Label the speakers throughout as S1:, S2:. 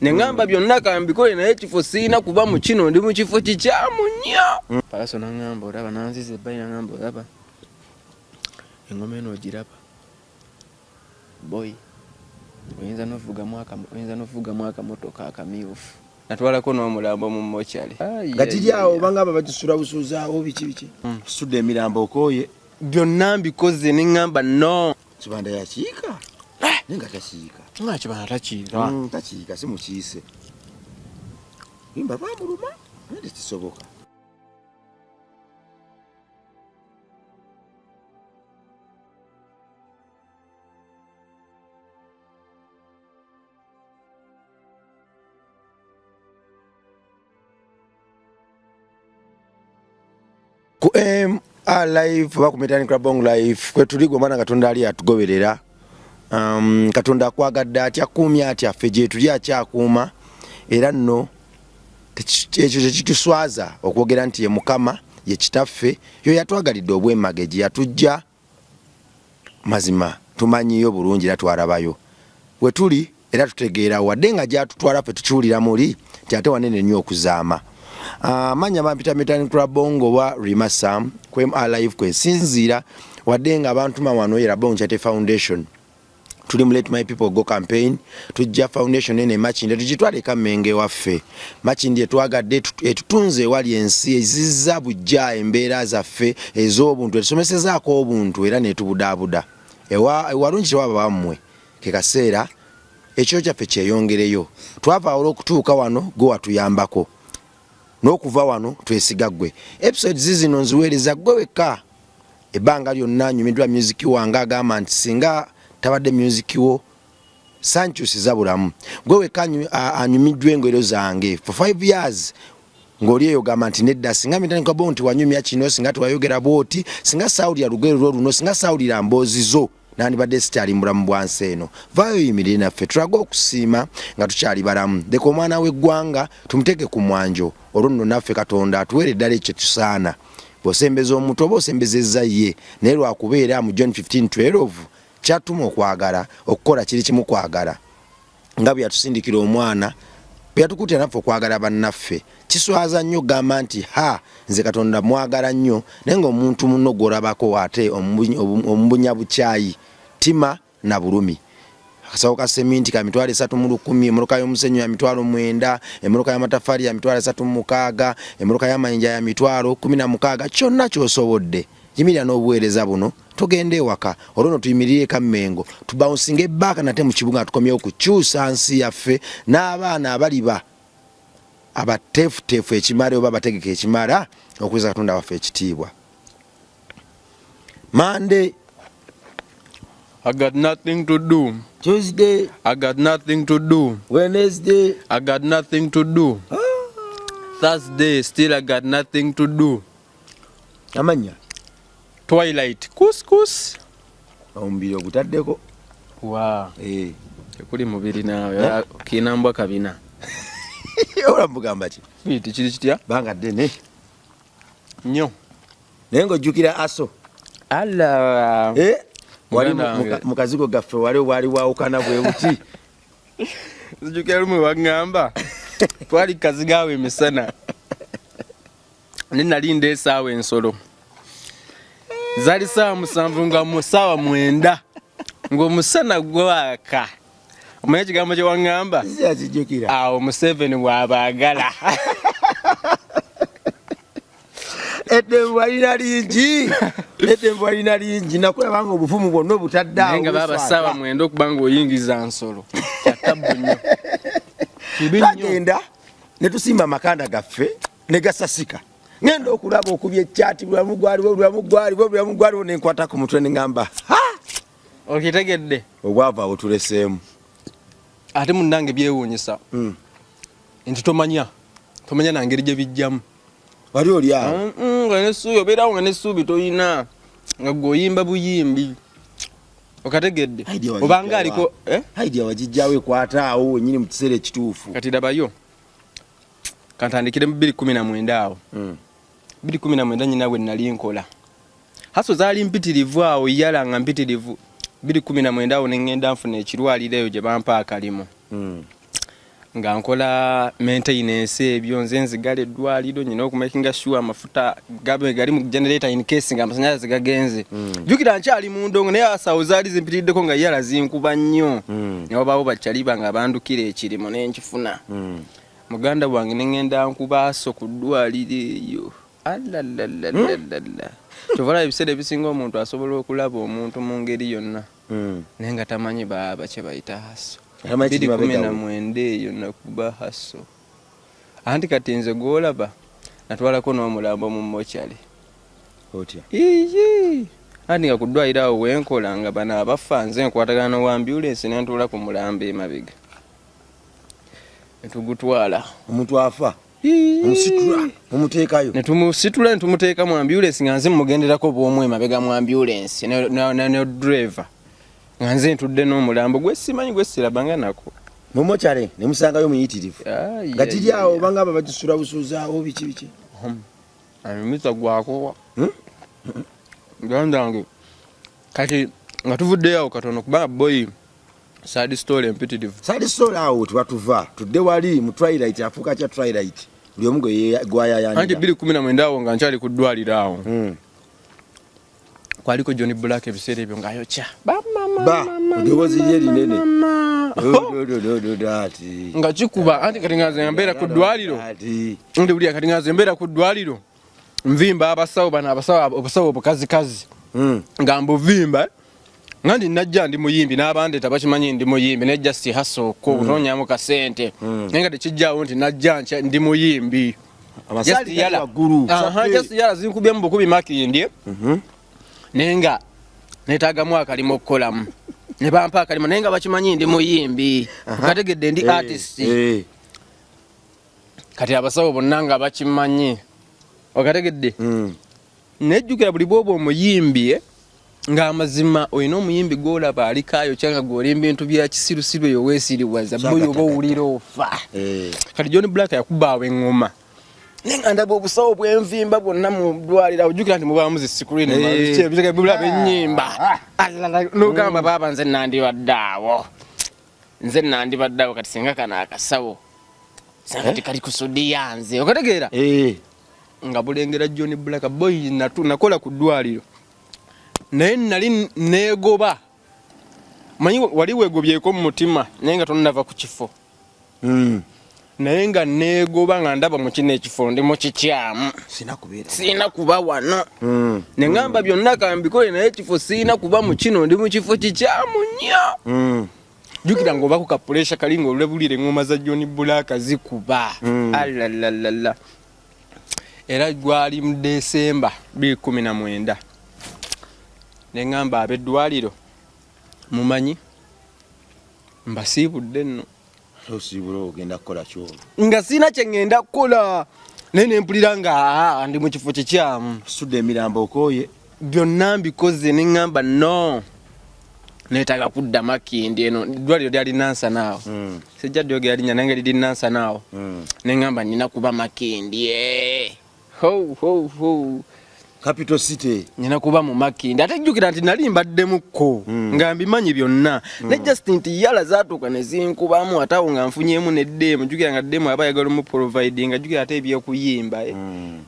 S1: nengamba byonna kambikole naye kifo siina kuba mu kino ndi mu kifo kikyamu nnyo. Palaso nangamba olaba nanzize ebbayi nangamba olaba engoma eno ogiraba boy oyinza n'ovugamu akamotoka akamyufu natwalako n'omulambo mu mochari
S2: nga kiri awo bangamba bakisula busuzaawo biki sudde emirambo okooye
S1: byonna mbikoze neŋŋamba no
S2: kibanda yakiika nenga takiika
S1: kibanda
S2: takiika si mukiise imba bamuluma nende kisoboka. Ku live ba ku Metanika Bong live kwetuligwa mwana Katonda ali atugoberera. Katonda akwagadde atya kumya atya ffe gye tuli akyakuuma era nno ekyo kyekituswaza okwogera nti ye Mukama ye kitaffe yo yatwagalidde obwemage gye yatujja mazima tumanyiyo bulungi era twalabayo we tuli era tutegeera wadde nga gyatutwala ffe tukiwulira muli nti ate wanene nnyo okuzaama. Manya bampita Metanika Bongo wa Rimasam kwem alive kwesinzira wadde nga abantu mawano era Bongo Chate Foundation tuli mu Let My People Go campaign tujja foundation ene Makindye tugitwale Kamenge waffe Makindye twagadde etutunze wali ensi ezizza bujja embeera zaffe ez'obuntu etusomesezaako obuntu era netubudaabuda ewalungi tewaba bammwe ke kaseera ekyo kyaffe kyeyongereyo twava olw'okutuuka wano gwe watuyambako n'okuva wano twesiga ggwe episodes zino nziweereza ggwe wekka ebbanga lyonna nyumiddwa music wange agamba nti singa tabadde music wo sankyusiza bulamu gwe wekka anyumiddwa engero zange for 5 years ng'oli eyo gamba nti nedda singa Metanika Bongo nti wanyumya kino singa tewayogera bwoti singa sawulira lugero lwo luno singa sawulira mboozi zo nandibadde sikyali mulamu bwansi eno vaayo yimirire naffe tulaga okusiima nga tukyali balamu leka omwana w'eggwanga tumuteeke ku mwanjo olwo nno naffe Katonda atuweere eddala ekyo tusaana bw'osembeza omuntu oba osembezezza ye naye lwakubeera mu John 15:12 kyatuma okwagala okukola kiri kimu kwagala nga bwe yatusindikira omwana bwe yatukuutira naffe okwagala bannaffe kiswaza nnyo gamba nti nze Katonda mwagala nnyo naye ng'omuntu munno gw'olabako ate omumbunya bukyayi tima na bulumi akasawo ka seminti ka 3,100 emmotoka y'omusenyu ya 9,000 emmotoka y'amataffaali ya 3,600 emmotoka y'amayinja ya 16,000 kyonna ky'osobodde yimirira n'obuweereza buno tugende ewaka olwo no tuyimirire Kammengo tubawunsinga ebbaaka nate mu kibuga tukomyewo kukyusa nsi yaffe n'abaana abaliba abateefuteefu ekimala oba abategeka ekimala okuyisa Katonda waffe ekitiibwa. Monday
S1: I got nothing to do.
S2: Tuesday
S1: I got nothing to do.
S2: Wednesday
S1: I got nothing to do. Thursday still I got nothing to do.
S2: Amanya
S1: Twilight couscous
S2: ombiri ogutaddeko
S1: ekuli mubiri naawe kinambwa kabina
S2: olambugamba ki
S1: fiti kiri kitya
S2: banga ddene
S1: nnyo
S2: naye ng'ojjukira aso
S1: ala
S2: wali mu kazigo gaffe wali waawukana bwe buti
S1: zijjukira lumu waŋŋamba twali kazigaawo emisana ne nalinda esaawa ensolo zali saawa 7 nga mu saawa 9 ng'omusana gwaka omanye ekigambo kye waŋŋamba awo Museveni bw'abaagala
S2: eddembu alina lingi nakulabanga obufumu bwonna obutadde
S1: naye nga baba saawa 9 okuba ng'oyingiza nsolo kyatabbu nnyo
S2: bagenda ne tusimba amakanda gaffe ne gasasika ngenda okulaba okubya ekyati bulamu gwaliwo nenkwata ku mutwe neŋŋamba
S1: okitegedde
S2: obwava awo tuleseemu
S1: ate munnange byewuunyisa nti tomanya nangeri gye bijjamu
S2: wali oli awo
S1: nga nesuubi obeerawo nga nesuubi toyina nga gweoyimba buyimbi okategedde obanga aliko
S2: idea wagijjawo ekwata awo wenyini mu kiseera ekituufu
S1: kati dabayo kantandikire mu 2019 awo 2019 nyina we nali nkola haso zaali mpitirivu awo yala nga mpitirivu 2019 awo nengenda nfuna ekirwaliro eyo gye bampa akalimu nga nkola maintenance ebyo nze nzigala eddwaliro nyina okumakinga sure amafuta gali mu generator in case nga amasanyalaze gagenze jukira nkyali mu ndongo naye asawo zaali zimpitiddeko nga yala zinkuba nnyo nawo baabo bakyaliba nga bandukira ekirimo n'enkifuna muganda wange nengenda nkubaaso ku ddwaliro eyo alalalala tovala ebiseera ebisinga omuntu asobola okulaba omuntu mu ngeri yonna naye nga tamanyi baaba kye bayita haso 2019 eyo nakuba haso anti kati nze gwolaba natwalako n'omulambo mu mochari anti nga ku ddwaliro awo wenkola nga bano abafa nze nkwatagana wa ambulance nentuula ku mulambo emabega netugutwala
S2: omuntu afa omusitula omutekayo
S1: netumusitula netumuteeka mu ambulance nga nze mugenderako bw'omu emabega mu ambulance ne driver nga nze ntudde n'omulambo gwe simanyi gwe sirabanga nako
S2: mumochare ne musangayo muyitirivu nga kiri awo banga bagisula busuzaawo biki
S1: amimisa gwakowa gandange kati nga tuvuddeyo awo katono kubanga boy side story empititive
S2: side story awo tubatuva tudde wali mu twilight afuka cha twilight buli omu gwayayanja
S1: anje 2019 awo nga nkyali ku ddwaliro awo kwaliko Johnny Black ebiseera ebyo ng'ayokya
S2: eddoboozi lye linene
S1: nga kikuba anti kati nga nze mbeera ku ddwaliro ndi buli kati nga nze mbeera ku ddwaliro nvimba abasawo bano obusawo obukazikazi nga mbuvimba nga ndi najja ndi muyimbi n'abandi tabakimanyi ndi muyimbi nejja si hasoko kutonyamu kasente naye nga tekijjaawo nti najja ndi muyimbi
S2: amasali
S1: yala zinkubye mu bukubi makindi nenga netagamu akalimo okukolamu ne bampa akalimo naye nga bakimanyi ndi muyimbi kategedde ndi artist kati abasawo bonna nga bakimanyi okategedde nejjukira buli bwoba omuyimbi nga amazima oyina omuyimbi gwolaba alikaayo kyanga gwolimba bintu bya kisirusiru eyo weesiriwaza boyo oba owulira ofa kati John Black yakubaawo engoma nenga ndaba obusawo bwenvimba bwonna mu ddwaliro ojjukira nti mubaamu zi screen bulaba ennyimba nogamba baaba nze nandibaddeawo kati singa kana akasawo kati kali kusudiya nze okategeera nga bulengera John Black boy nakola ku ddwaliro naye nali neegoba manyi wali weegobyeko mu mutima naye nga tonnava ku kifo naye nga neegoba nga ndaba mu kino ekifo ndi mu kikyamu siina kuba wano ne ngamba byonna kambikole naye ekifo siina kuba mu kino ndi mu kifo kikyamu nnyo jukira ng'oba ku kapuresha kali ng'olwebulira engoma za John Black zikuba alalalala era gwali mu Desemba 2019 ne ngamba ab'eddwaliro mumanyi mbasiibudde nno
S2: osibula ogenda kukola kyo
S1: nga sina kye ngenda kukola naye nempulira nga ndi mu kifo kikyamu
S2: sudde emirambo okooye
S1: byonna mbikoze ne ngamba no neetaaga kudda makindi eno eddwaliro lyali Nansana sijja ddyoge yalinya nange liri Nansana awo ne ngamba nina kuba makindi
S2: Capital City
S1: nina kuba mu makindi ate jjukira nti nali mbaddemukko nga mbimanyi byonna ne just nti yala zaatuuka ne zinkubamu ate awo nga nfunyeemu neddemu jjukira nga ddemu aba yagala mu providing jjukira ate ebyokuyimba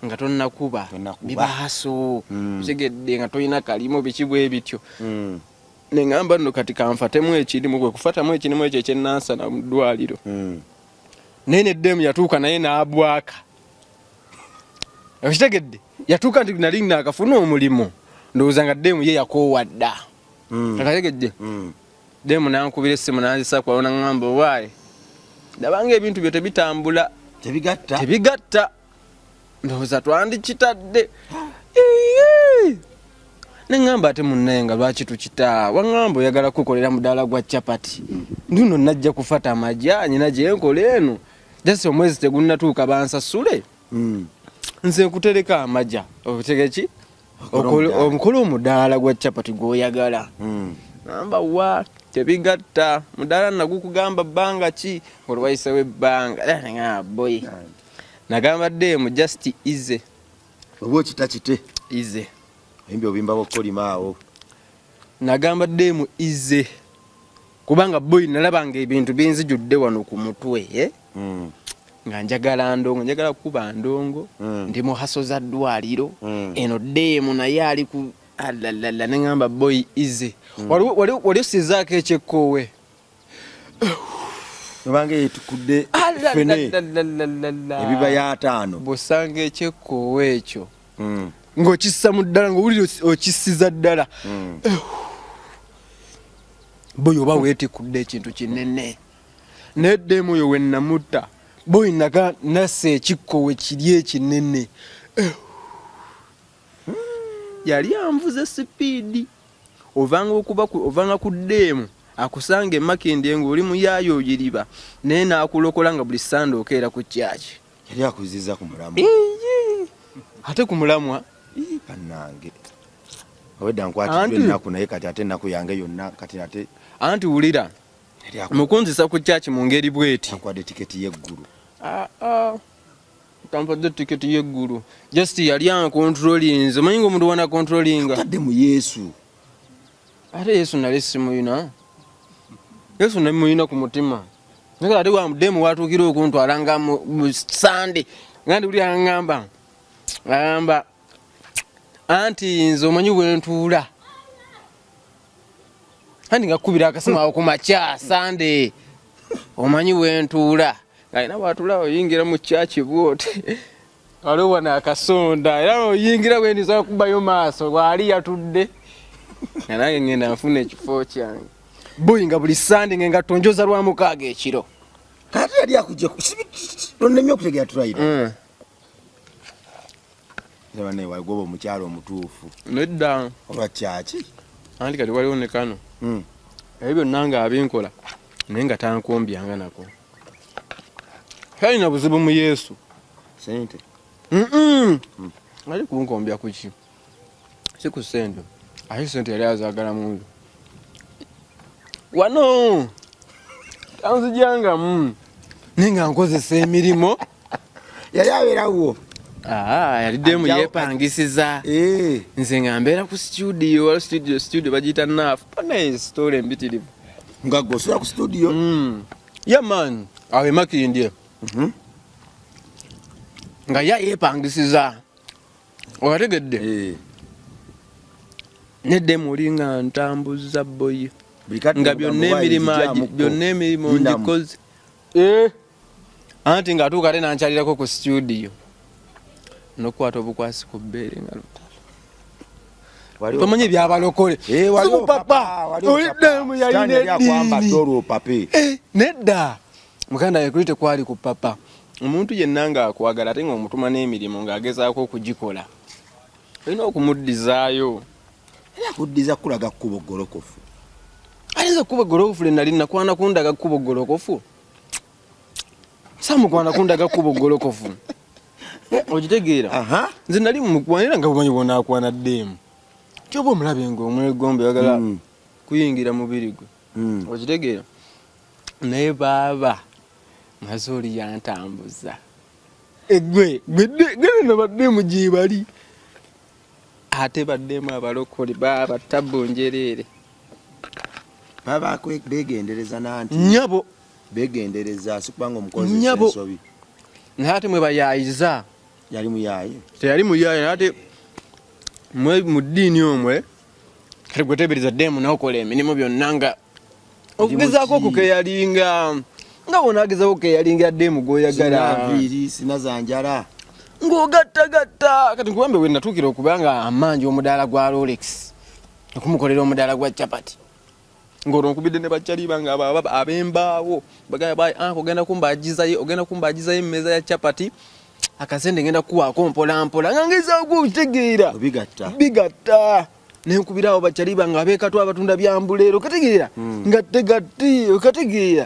S1: nga tonnakuba bibaaso tegedde nga tolina kalimo biki bwe bityo ne ngamba nno kati kanfatemu ekirimu gwe kufatamu ekirimu ekyo ekyennansana mu ddwaliro naye neddemu yatuuka naye n'abwaka okitegedde yatuuka nti nali naakafuna omulimu ndowooza nga ddemu ye yakoowa dda akategedde ddemu nankubira essimu nanzisa kwalo naŋŋamba owaaye ndabanga ebintu byo tebitambula tebigatta ndowooza twandikitadde neŋŋamba ate munnaye nga lwaki tukita waŋŋamba oyagala kukolera mudaala gwa capati nduno najja kufata amajanyi nagyenkola eno jasi omwezi tegunnatuuka bansasule nze nkutereka amaja obutegeki omukola omudaala gwa capati gwoyagala namba wa tebigatta mudaala nagukugamba bbanga ki olwayisewo ebbanga boy nagamba ddemu just ize
S2: oba okitakite
S1: ize
S2: oyimbi obimba bwokolima awo
S1: nagamba ddemu ize kubanga boy nalabanga ebintu binzijudde wano ku mutwe nga njagala kuba ndongo ndi mu haso za ddwaliro eno demu naye ali ku alala nengamba boy ize wali sizaako ekyekkowe
S2: Bange etukudde fene ebiba ya 5
S1: bosanga ekyekkowe ekyo ng'okissa mu ddala ng'owulira okisiza ddala boy oba weetikudde ekintu kinene neddemu oyo wennamutta boy naga nase ekikkowe kiri ekinene yali anvuze sipiidi ovanga ku ddemu akusanga emakindi ng'oli mu yaayo oyiriba naye n'akulokola nga buli sande okeera ku kyaki
S2: yali akuziza ku mulamu
S1: ate ku mulamwa
S2: kannange obedda nkwatiddwa ennaku naye kati ate ennaku yange yonna kati ate
S1: anti wulira mukunzisa ku kyaki mu ngeri bweti
S2: nkwadde tiketi y'eggulu
S1: kampadde tiketi y'eggulu just yali ancontrolinze omanyi ng'omuntu wana controlinga
S2: tadde mu Yesu
S1: ate Yesu nali simuyina Yesu namuyina ku mutima naye ate wa mudemu watuukira okuntwala nga mu sande ngandi uli angamba anti nze omanyi bwentuula anti ngakubira akasima awo ku makya sande omanyi bwentuula ng'alina bwatuula oyingira mu kyaki bwote waliwo wana akasonda era oyingira bwendiza kubayo maaso bwali yatudde nga nange ngenda nfuna ekifo kyange boy nga buli sande nga tonjoza lwa mukaaga ekiro
S2: kati yali akujja onnemye okutegera tulayira Zabane wagoba omukyalo omutuufu
S1: nedda
S2: olwa kyaki
S1: anti kati waliwo ne kano ebyo nanga abinkola naye nga tankombyanga nako kalina buzibu mu Yesu
S2: sente
S1: ali kunkombya kuki si ku sente ayi sente yali azaagala mundu wano tanzijanga ninga nkozesa emirimu
S2: yali abeerawo
S1: yali demu yepangisiza nze nga mbeera ku studio bagiyita naafu pana story embitirivu
S2: nga gosula ku studio
S1: yeah man awe makindye nga yepangisiza owategedde neddemu oli nga ntambuza boy nga byonna emirimu ngikoze anti nga atuuka ate nankyalirako ku studio nokwata obukwasi ku bbeere nga lutalo tomanyi ebyabalokole papa oliddemu yalina eddiini nedda muganda yekuli tekwali ku papa omuntu yenna nga akwagala ate nga omutuma n'emirimu ng'agezaako okugikola olina okumuddizaayo
S2: akuddiza kulaga kkubo golokofu
S1: ayinza kkuba golokofu lenali nakwana kundaga kkubo golokofu samukwana kundaga kkubo golokofu ogitegeera nze nali mukwanira nga bumanyi bwonakwana ddemu kyoba omulabe ng'omwegombe bagala kuyingira mubiri gwe ogitegeera naye baaba maze oli yantambuza gwe baddemu gyebali ate baddemu abalokole baba tabbo njereere
S2: baba begendereza nanti
S1: nyabo
S2: begendereza sikubanga omukozi ensobi
S1: naye ate mwe bayayiza
S2: yali muyaye
S1: teyali muyaye ate mwe mu ddiini omwe kati gwetebereza ddemu n'okola emirimu byonna nga okugezaako okukeyalinga nga bonagezaako okukeyalinga ddemu gwoyagala
S2: sina zanjala
S1: ng'ogattagatta kati nkuwambe we natuukira okubanga amanji omudaala gwa Rolex okumukolera omudaala gwa chapati ng'olwo nkubidde ne bakyaliba nga ab'embaawo bagamba ogenda kumbagizayo emmeeza ya chapati akasente ngenda kuwaako mpolampola nga ngezaako okitegeera bigatta nenkubirawo bakyaliba nga abeekatwa abatunda byambuleero okategeera nga tegatti okategeera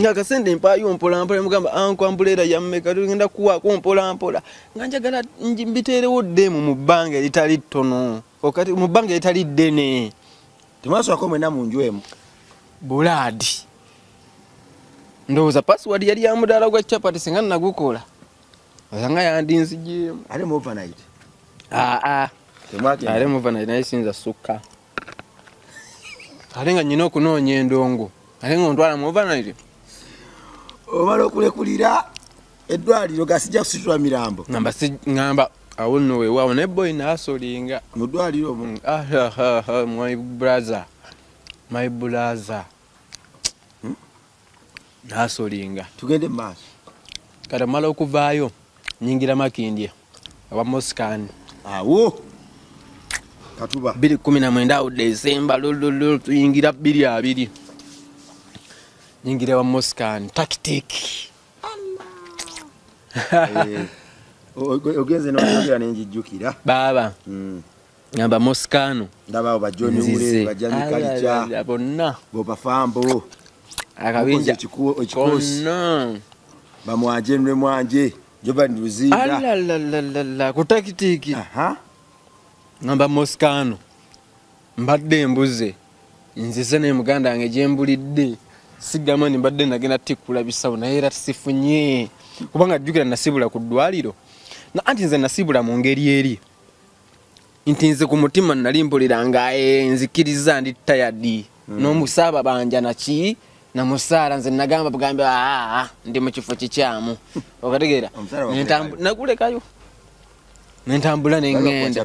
S1: nga akasente mpaayo mpolampola mugamba ankwambuleera yammeka ngenda kuwaako mpolampola nga njagala mbiteerewo ddemu mu bbanga eritali ttono mu bbanga eritali ddene
S2: temaswako mwena mu nju emu
S1: bulaadi ndowooza password yali ya mudaala gwa chapati singa nagukola osanga yandinzigyemu
S2: ate mu overnight
S1: ale muva naye sinza sukka ate nga nyina okunoonya endongo ate ngontwala mu overnight
S2: omala okulekulira eddwaliro gasijja kusitula mirambo
S1: ngamba awo nno weewaawo ne boy naasolinga
S2: mu ddwaliro omwo.
S1: my brother naasolinga
S2: tugende mu maaso
S1: kati mala okuvaayo nyingira Makindye aba Moskani
S2: awo katuba
S1: 2019 awo December tuyingira 22 nyingira wa Moskani tactic
S2: ogenze n'oyogera nenjijjukira
S1: baba ngamba Moskano
S2: ndabaawo bajoni ule bajamikalica
S1: bonna
S2: bopafambo
S1: akabinja
S2: ekikosi bamwanje nwe mwanje Jovan Luzinda
S1: la kutakitiki ngamba Moskano mbadde embuze nzize ne muganda wange gyembulidde sigamani mbadde nagenda tikula bisawo naye era sifunye kubanga jjukira nasibula ku ddwaliro na anti nze nasibula mu ngeri eri nti nze ku mutima nali mpuliranga nzikiriza ndi tired n'omusaaba banja naki na musaala nze nagamba bugambe ndi mu kifo kikyamu okategeera nakulekayo nentambula nengenda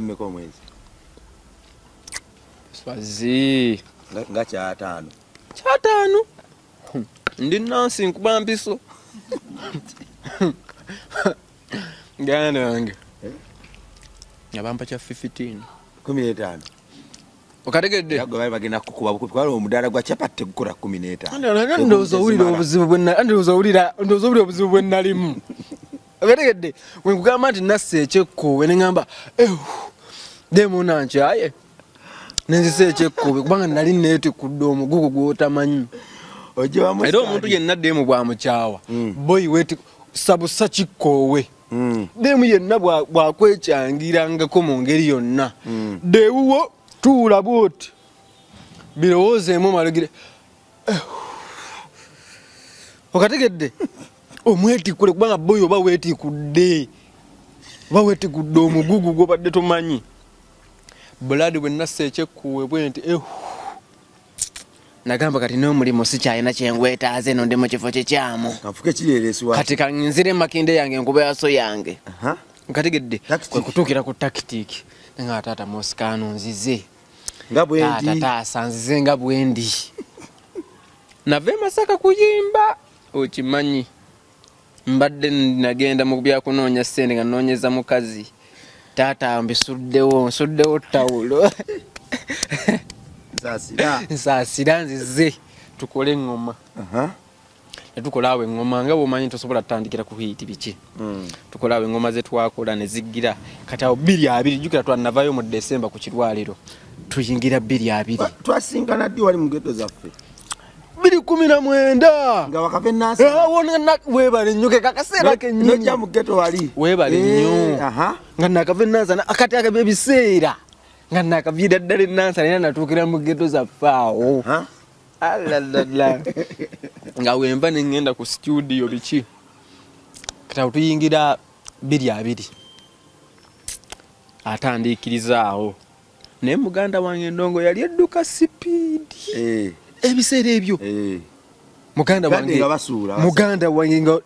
S1: swazi
S2: nga kyataano
S1: ndi nansi nkuba mpiso ganda wange abampa kya
S2: 15
S1: okategedde
S2: yago bali bagenda kukuba bukwalo omudala gwa chapati gukora 15
S1: ndozo ulira obuzibu bwe nalimu okategedde wenkugamba nti nasse ekyekkowe nengamba demo nanchaye nenzise ekyekkowe kubanga nali neetikudde omugugu gwotamanyi era omuntu yenna demu bwamukyawa boy weti sabusa kikkoowe demu yenna bwakwekyangirangako mu ngeri yonna dewuwo tuula bwoti birowoozeemu malugire okategedde omwetikule kubanga boy oba weetikudde omugugu gwobadde tomanyi buladi bwe nassa ekyekkuwe bwe nti nagamba kati n'omulimu sikyalina kyengwetaaze eno ndi mu kifo kikyamu kati kanzire Makindye yange enkuba yaso yange nkategedde kwekutuukira ku tactic nga taata Moskano nzize taata nzize nga bwendi nave Masaka kuyimba okimanyi mbadde nagenda mu byakunoonya ssente nga nnoonyeza mukazi taata mbisuddewo tawulo nsasira nzize tukole engoma netukola awo engoma nga bwomanyi tosobola tutandikira ku hiti biki tukola awo engoma ze twakola ne ziggira kati awo 22 jjukira twanavayo mu December ku kirwaliro tuyingira 22
S2: twasingana ddi wali mu ghetto zaffe
S1: 2019
S2: nga wakave nasi
S1: webale nnyo ke kakaseera kennyini
S2: nojja mu ghetto wali
S1: webale nnyo nga nakave nansana akati akabe ebiseera nga nakavira ddala enansa naye natuukira mu ghetto zaffe awo alalala nga wemba nengenda ku studio biki kati tuyingira 22 atandikiriza awo naye muganda wange Ndongo yali edduka sipiidi ebiseera ebyo muganda wange nga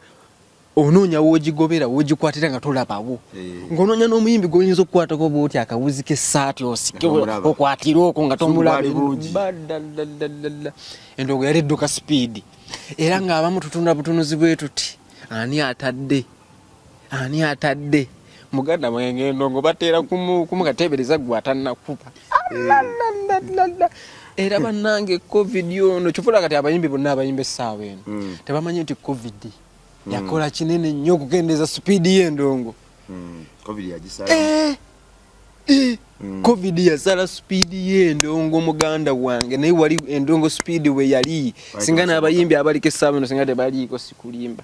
S1: onoonya wogigobera wogikukwatira nga tolabawo ng'onoonya n'omuyimbi g'oyinza okukwatako bwoti akawuzi k'essaati osike okwatira okwo nga tomulabe Endongo yali edduka sipiidi era ng'abamu tutunda butunuzi bwe tuti ani atadde muganda wange Ndongo bateera kumukateebereza gwe atannakuba era bannange covid yono kifula kati abayimbi bonna abayimba essaawa eno tebamanyi nti covid yakola kinene nnyo okukendeza speed y'Endongo covid yasala speed y'Endongo muganda wange naye wali Endongo speed we yali singa n'abayimbi abaliko essaawa eno singa tebaliiko sikulimba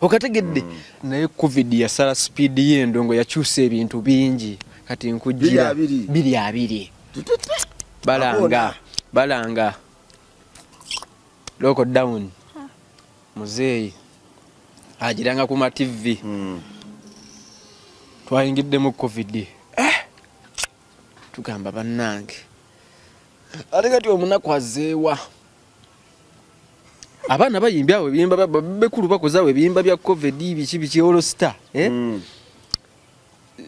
S1: okategedde naye covid yasala speed y'Endongo yakyusa ebintu bingi kati nkujjira 22 balanga lockdown muzeeyi agiranga ku ma TV twayingidde mu covid tugamba bannange ate kati omunaku azeewa abaana bayimba awo ebiyimba bekulu bakozawo ebiyimba bya covid biki All Star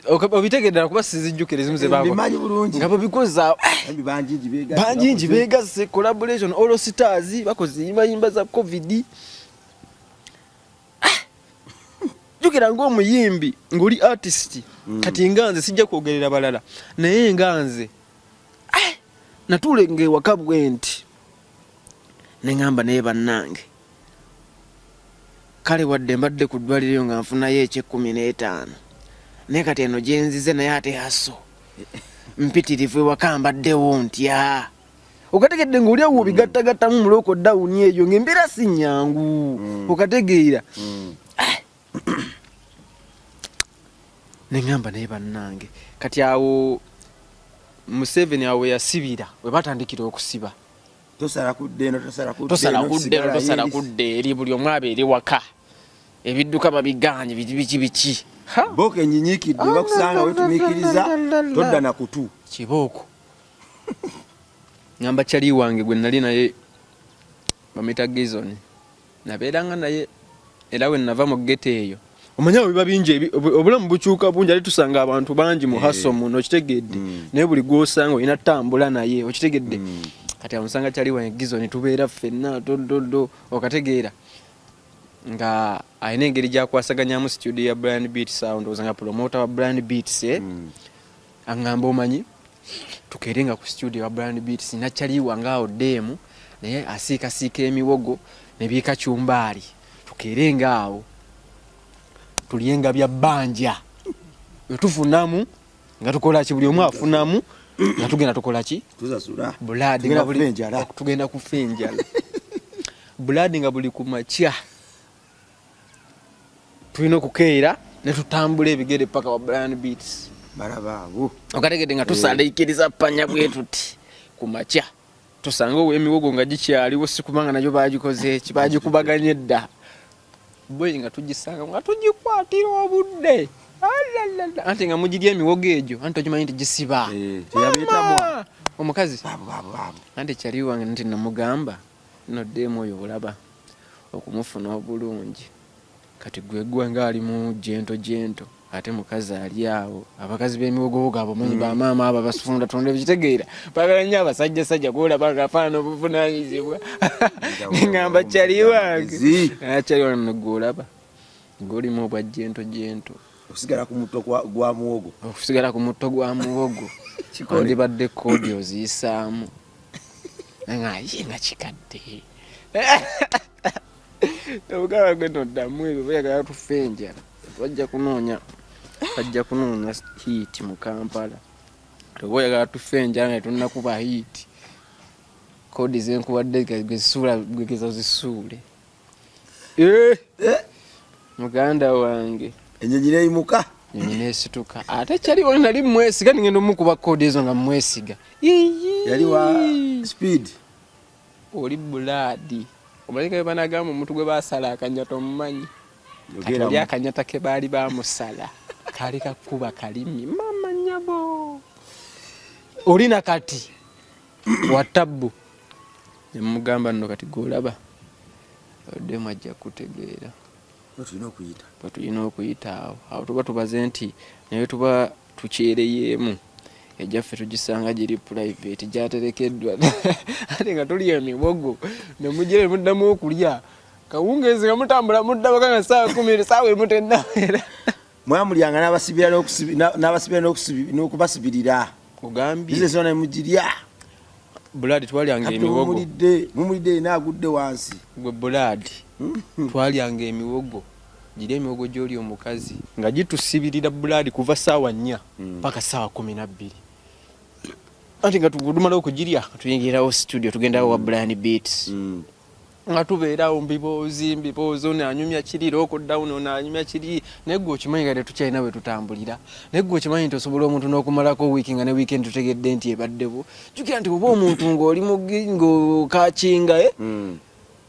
S1: obitegedera kuba sizijjukira ezimu ze baako nga babikoza banjingi beegasse collaboration All Stars bakoze yimba za covid jukira ng'omuyimbi ng'oli artist kati nganze sijja kwogerera balala naye nganze natule ng'ewaka bwenti ne ngamba naye bannange kale wadde mbadde ku ddwaliro nga nfunayo $15 naye kati eno gye nzize naye ate haso mpitirivu ewaka mbaddewo ntya okategedde ng'oli awo bigattagattamu muloko dawuni eyo ng'embeera si nnyangu okategeera ne ngamba naye bannange kati awo Museveni awo yasibira we batandikira okusiba
S2: tosala kudde
S1: eri buli omu abeere waka ebidduka babiganye biki
S2: boke nyinyikidde bakusanga wetumiikiriza todda na kutu
S1: kibooko ngamba kyali wange gwe nali naye bamita Gizoni nabeeranga naye era we nava mu gete eyo omanyawo biba bingi obulamu bukyuka bungi ali tusanga abantu bangi mu haso muno okitegedde naye buli gwosanga olina tambula naye okitegedde kati amusanga kyali wange Gizoni tubeera ffenna tododo okategeera nga ayina engeri gyakwasaganyamu studio ya Brian Beat Sound ozanga promoter wa Brian Beats angamba omanyi tukerenga ku studio wa Brian Beats nakyali wangaawo demu naye asiikasiika emiwogo ne biika cyumbaali tukerenga awo tulienga bya bbanja tufunamu nga tukola ki buli omu afunamu nga tugenda tukola ki
S2: tuzasula
S1: buladi nga buli tugenda kufenjala buladi nga buli kumakya tulina okukeera ne tutambula ebigere paka wa Brian Beats
S2: balabaabo
S1: okategedde nga tusaliikiriza ppanya bwetuti kumakya tusanga ow'emiwogo nga gikyaliwo si kubanga nayo bagikoze eki bagikubaganye dda boyi nga tugisanga nga tugikwatira obudde anti nga mugirya emiwogo egyo anti okimanyi nti gisiba omukazi anti kyali wange nti namugamba no demu oyo bulaba okumufuna obulungi kati gwegwa nga ali mu jento ate mukazi ali awo abakazi b'emiwogo abo manyi ba maama aba basufunda tonde bikitegeera bagala nnyo abasajja kuola bagafaana obuvunaanyizibwa ngamba kyali wange nogolaba ng'olimu obwa jento
S2: okusigala ku mutto gwa muwogo ondibadde kodi oziyisaamu
S1: nga kikadde obugaba gwe noddamu ebyo bayagala tufenjala bajja kunoonya hiiti mu Kampala toboyagala tufenjala naye tunakuba hiiti kodi zenkuwadde gwegeza zisuule muganda wange
S2: enyonyi neyimuka
S1: nyonyi nesituka ate kyaliwo nali mwesiga ningenda omukuba kodi ezo nga mwesiga
S2: yali wa speed
S1: oli buladi omalika bwe banagamba omuntu gwe basala akanyata omumanyi kati akanyata ke baali bamusala kaali kakuba kalimi mama nyabo olina kati watabbu nemugamba nno kati golaba odemu ajja kutegeera tulina okuyita awo tuba tubaze nti naye tuba tukyereyeemu ejjaffe tugisanga giri private gyaterekeddwa ate nga tuli emiwogo nemugire muddamu okulya kawungeezi nga mutambula muddabaka nga saawa 10 saawa emutendawera
S2: mwamulyanga n'abasibira n'okubasibirira
S1: ogambye
S2: bizinesi ona mugirya
S1: buladi twalyanga emiwogo
S2: mumulidde naagudde wansi
S1: gwe buladi twalyanga emiwogo giri emiwogo gy'oli omukazi nga gitusibirira buladi kuva saawa 4 paka saawa 12 anti nga tugudumala okugirya tuyingirawo studio tugendawo wa Brian Beats nga tubeerawo mbiboozi onanyumya kiri lockdown onanyumya kiri naye gwe okimanyi nga tetukyalina bwe tutambulira naye gwe okimanyi nti osobola omuntu n'okumalako wiiki nga ne weekend tutegedde nti ebaddewo jukira nti oba omuntu ng'oli ng'okakinga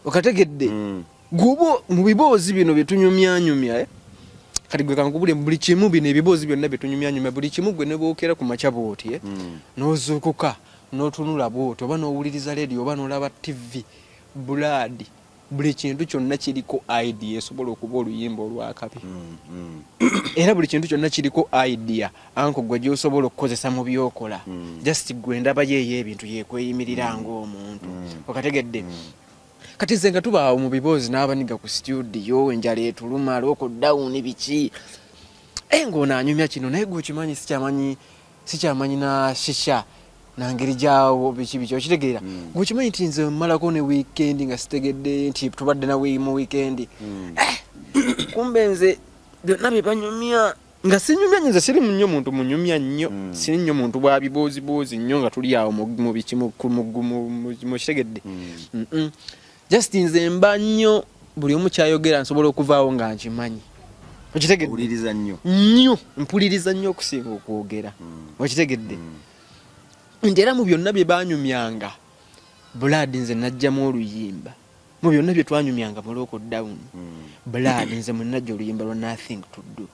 S1: okategedde gwoba mu biboozi bino bye tunyumyanyumya kati gwe kankubule buli kimu bino ebiboozi byonna bye tunyumyanyumya buli kimu gwe ne bookera ku makya bwoti n'ozuukuka n'otunula bwoti oba n'owuliriza radio oba n'olaba TV buladi buli kintu kyonna kiriko idea esobola okuba oluyimba olwakabi era buli kintu kyonna kiriko idea anko gwe gy'osobola okukozesa mu byokola just gwe ndaba yeeyo ebintu yeekweyimirira ng'omuntu okategedde kati nze nga tubaawo mu biboozi n'abaniga ku studio enjala etuluma lockdown biki ng'ono anyumya kino naye gwe okimanyi sikyamanyi na shisha nangeri jawo biki okitegeera gwe okimanyi nti nze mmalako ne weekend nga sitegedde nti tubadde nawe mu weekend kumbe nze byonna bye banyumya nga sinyumya nze siri nnyo muntu munyumya nnyo siri nnyo muntu bwa biboozi nnyo nga tuli awo mu biki mu kitegedde just nze mba nnyo buli omu kyayogera nsobola okuvaawo nga nkimanyi okitegedde nnyo mpuliriza nnyo okusinga okwogera okitegedde nti era mu byonna bye banyumyanga Blood nze najjamu oluyimba mu byonna bye twanyumyanga mu lockdown Blood nze mwe najja oluyimba lwa Nothing to Do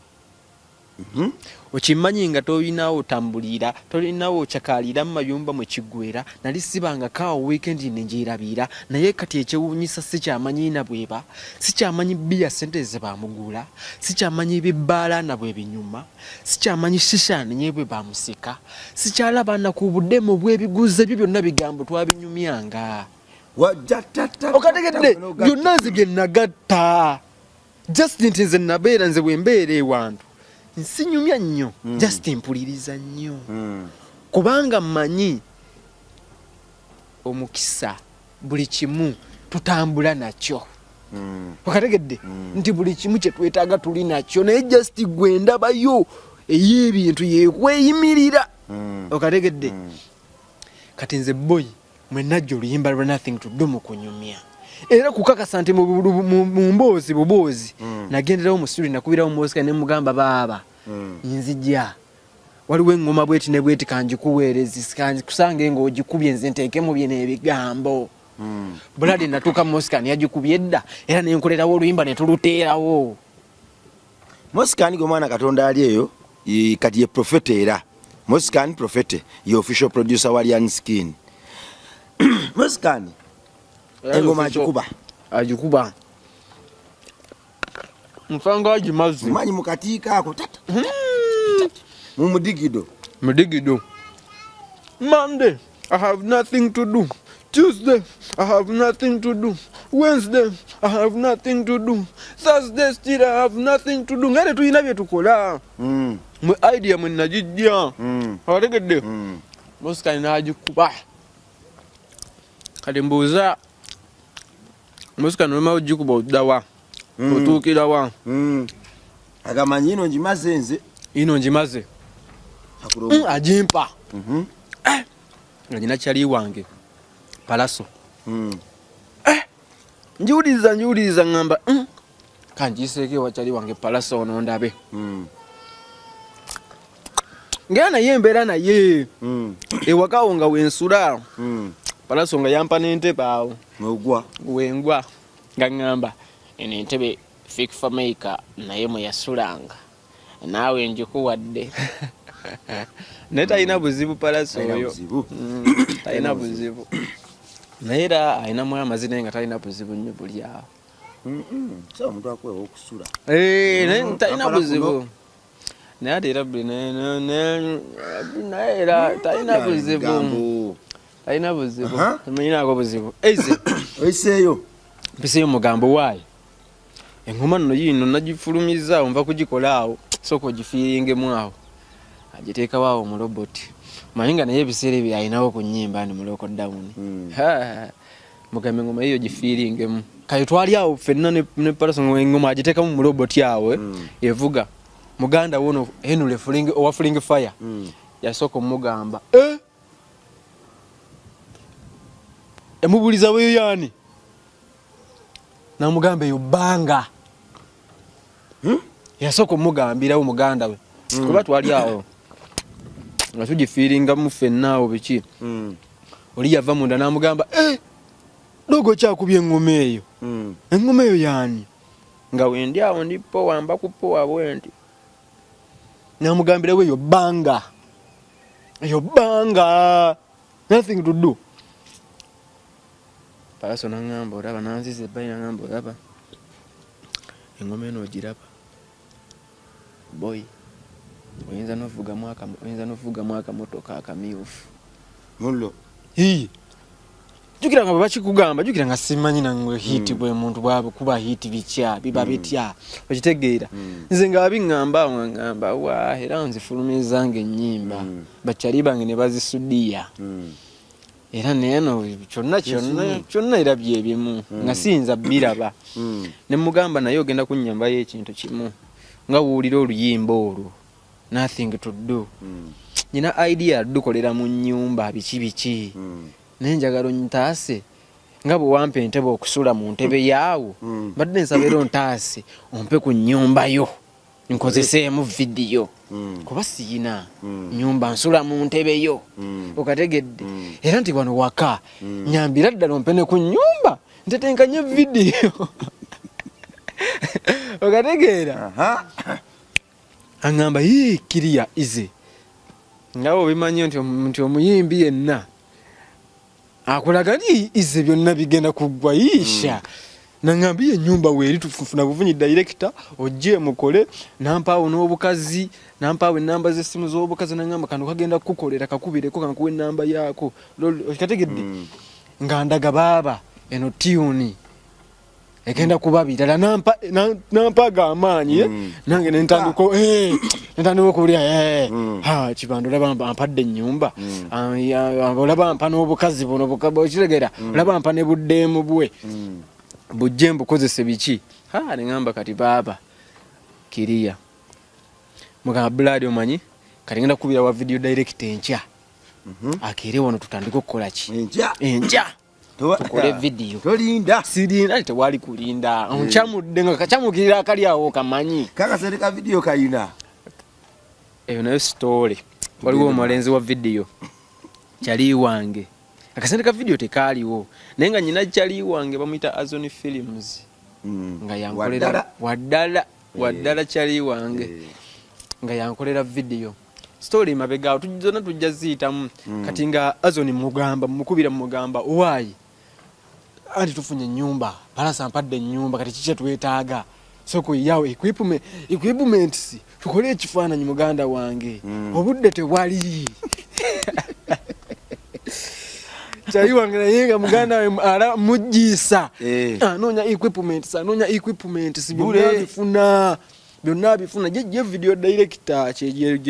S1: okimanyi nga tolinawo otambulira tolinawo okyakaalira mu mayumba mwe kiggwera nali sibanga kaawo weekend nenjirabira naye kati ekyewuunyisa sikyamanyi na bweba sikyamanyi bbiya sente ze bamugula sikyamanyi bibbaala na bwe binyuma sikyamanyi shisha nenye bwe bamusika sikyalaba na ku buddemu bw'ebiguze byo byonna bigambo twabinyumyanga okategedde byonna nze bye nagatta just nti nze nabeera nze bwe mbeera ewantu nsinyumya nnyo just mpuliriza nnyo kubanga mmanyi omukisa buli kimu tutambula nakyo okategedde nti buli kimu kye twetaaga tuli nakyo naye just gwe ndabayo ey'ebintu yekweyimirira okategedde kati nze boy mwe najja oluyimba lwa Nothing to Do mu kunyumya era kukakasa nti mu mboozi buboozi nagenderawo mu studio nakubirawo Mosika ne mugamba baaba nzijja waliwo engoma bweti ne bweti kanjikuweerezi kusange ng'ogikubye nze nteekemu bye n'ebigambo Blood natuuka Mosika yagikubye dda era nenkolerawo oluyimba ne tuluteerawo
S2: Mosika gwe mwana Katonda ali eyo kati ye Prophet era Mosika Prophet ye official producer wa Lion Skin Mosika engoma
S1: agikuba mfanga agimazi
S2: manyi mukatiika ako tata mu mudigido
S1: Monday I have nothing to do Tuesday I have nothing to do Wednesday I have nothing to do Thursday still I have nothing to do ngale tuyina bye tukola mu idea mwe najijja awategedde Mosika n'agikuba kati mbuuza Mosika noma ojikuba oddawa otuukira wa
S2: agamanyi ino njimaze
S1: ajimpa nga nyina kyali wange Palaso njiwuliriza ngamba kanjiseeke wakyali wange Palaso ono ndabe ngera naye embeera naye ewakawo nga wensula Palaso nga yampa n'entebe awo wengwa nga ngamba eno entebe Fikfa Maker naye mwe yasulanga naawe njikuwadde naye talina buzibu Palaso oyo talina buzibu naye era alinamu amazina nga talina buzibu nnyo buli awo naye talina buzibu naye ate era naye era talina buzibu talina buzibu manyinaako buzibu
S2: oyiseeyo
S1: mpiseeyo mugambo waayo engoma nno yino nagifulumiza nva kugikola awo sooka ogifiiringemu awo agiteekawo awo mu roboti manyi nga naye ebiseera ebyo alinawo ku nnyimba ni mu lockdown mugambe engoma yiyo gifiiringemu kale twali awo ffenna ne Palaso engoma agiteekamu mu roboti awo evuga muganda wono Henry owa Fling Fire yasooka omugamba emubuliza weyo yani namugamba eyo bbanga yasooka omugambirawo muganda we kuba twali awo nga tugifiiringamu ffenna awo biki oli yava munda namugamba dogo kyakubye engoma eyo yani nga wendi awo ndi powa mba kupowa bwenti namugambirawo eyo bbanga Nothing to Do Palaso nangamba olaba nanzize ebbayi nangamba olaba engoma eno ogiraba boy oyinza n'ovugamu akamotoka akamyufu
S2: mullo
S1: jukira nga bwe bakikugamba jukira nga simanyi nangwe hiti bwe muntu bwabo kuba hiti bica biba bitya okitegeera nze nga babiŋŋamba ngamba wa era nzifulumizanga ennyimba bakyali bange ne bazisudiya era neeno kyonna era byebimu nga siyinza biraba ne mugamba naye ogenda kunnyambayo ekintu kimu nga wuulira oluyimba olwo nothing to do nyina idea dukolera mu nnyumba biki naye njagala ontaase nga bwe wampa entebe okusula mu ntebe yaawo badde nsabira ontaase ompe ku nnyumba yo nkozeseemu vidiyo kuba siyina nyumba nsula mu ntebe yo okategedde era nti wano waka nyambira ddala ompe ne ku nnyumba ntetenkanye vidiyo okategeera aŋŋamba kiriya ize ngawe obimanyi nti omuyimbi yenna akulaga nti ize byonna bigenda kuggwa yisha naŋŋamba ennyumba weeri tufuna buvunyi director ojje mukole nampaawo n'obukazi nampaawo ennamba z'essimu z'obukazi naŋŋamba kano kagenda kukukolera kakubireko kankuwa ennamba yaako kategedde nga ndaga baaba eno tiyuni egenda kuba bitala nampaga amaanyi nange nentandika okuwulira kibando olaba ampadde ennyumba olaba ampa n'obukazi buno okiregera olaba ampa ne buddeemu bwe bujje mbukozese biki neŋŋamba kati baaba kiriya mugamba Blood omanyi kati ngenda kukubira wa video direct enkya akeere wano tutandika okukola ki enkya tukole video
S2: tolinda
S1: sirinda tewali kulinda oncamudde nga kacamukirira akali awo kamanyi
S2: kakasereka video kayina
S1: eyo nayo story waliwo omulenzi wa video kyali wange akasendeka video tekaaliwo naye nga nyina kyali wange bamuyita Azon Films nga yankolera waddala kyali wange nga yankolera video story mabega tujjona tujja ziyitamu kati nga Azon mugamba mukubira mugamba owaayi anti tufunye ennyumba palasa mpadde ennyumba kati kiki twetaaga soko yawo equipments tukole ekifaananyi muganda wange obudde tewali kyali wange naye nga muganda we ala mujjiisa anoonya equipments byonna bifuna je video director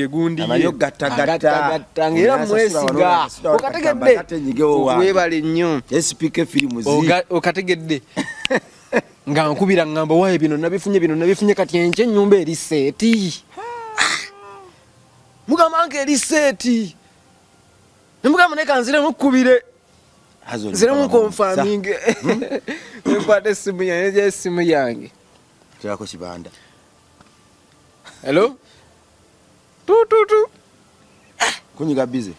S1: gundi
S2: amanyo gatta
S1: ngera mwesiga okategedde webale nnyo
S2: SPK Films
S1: okategedde nga nkubira ngamba waye bino nabifunye kati enche ennyumba eri seti mugamba nke eri seti nemugamba nekanzire mukubire ziremu confirming nkwate esimu yange
S2: kyako kibanda.
S1: Hello? Tu.
S2: Kunyiga busy.